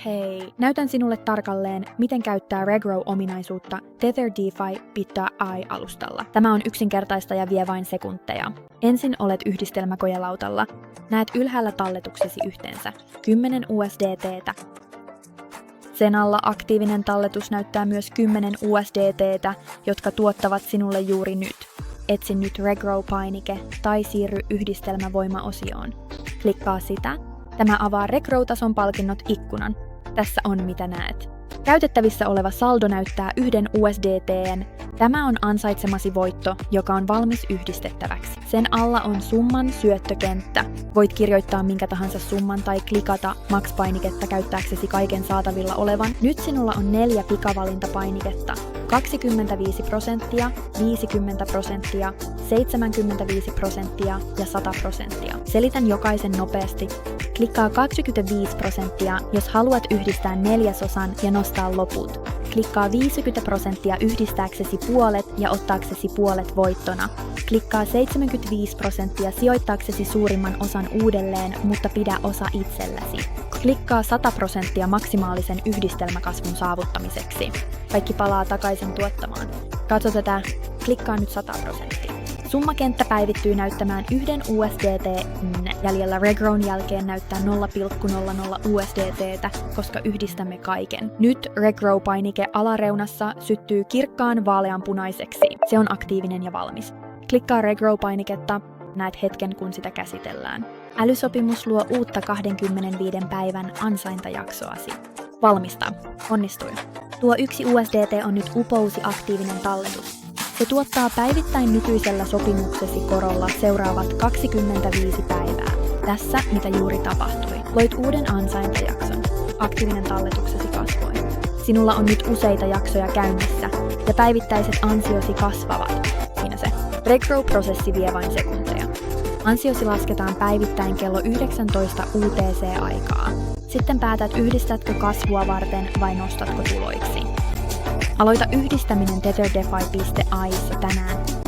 Hei, näytän sinulle tarkalleen, miten käyttää Regrow-ominaisuutta TetherDeFi.ai-alustalla. Tämä on yksinkertaista ja vie vain sekunteja. Ensin olet yhdistelmäkojelautalla. Näet ylhäällä talletuksesi yhteensä 10 USDT:tä. Sen alla aktiivinen talletus näyttää myös 10 USDT:tä, jotka tuottavat sinulle juuri nyt. Etsi nyt Regrow-painike tai siirry yhdistelmävoima-osioon. Klikkaa sitä. Tämä avaa Regrow-tason palkinnot ikkunan. Tässä on mitä näet. Käytettävissä oleva saldo näyttää 1 USDT:n. Tämä on ansaitsemasi voitto, joka on valmis yhdistettäväksi. Sen alla on summan syöttökenttä. Voit kirjoittaa minkä tahansa summan tai klikata Max-painiketta käyttääksesi kaiken saatavilla olevan. Nyt sinulla on 4 pikavalintapainiketta. 25%, 50%, 75% ja 100%. Selitän jokaisen nopeasti. Klikkaa 25%, jos haluat yhdistää neljäsosan ja nostaa loput. Klikkaa 50% yhdistääksesi puolet ja ottaaksesi puolet voittona. Klikkaa 75% sijoittaaksesi suurimman osan uudelleen, mutta pidä osa itselläsi. Klikkaa 100% maksimaalisen yhdistelmäkasvun saavuttamiseksi. Kaikki palaa takaisin tuottamaan. Katso tätä. Klikkaa nyt 100%. Summakenttä päivittyy näyttämään 1 USDT. Jäljellä Regrown jälkeen näyttää 0,00 USDT:tä, koska yhdistämme kaiken. Nyt Regrow-painike alareunassa syttyy kirkkaan vaaleanpunaiseksi. Se on aktiivinen ja valmis. Klikkaa Regrow-painiketta. Näet hetken, kun sitä käsitellään. Älysopimus luo uutta 25 päivän ansaintajaksoasi. Valmista. Onnistui. Tuo 1 USDT on nyt upousi aktiivinen talletus. Se tuottaa päivittäin nykyisellä sopimuksesi korolla seuraavat 25 päivää. Tässä mitä juuri tapahtui. Loit uuden ansaintajakson. Aktiivinen talletuksesi kasvoi. Sinulla on nyt useita jaksoja käynnissä ja päivittäiset ansiosi kasvavat. Siinä se. Regrow-prosessi vie vain sekunteja. Ansiosi lasketaan päivittäin kello 19 UTC-aikaa. Sitten päätät, yhdistätkö kasvua varten vai nostatko tuloiksi. Aloita yhdistäminen TetherDeFi.ai:ssa tänään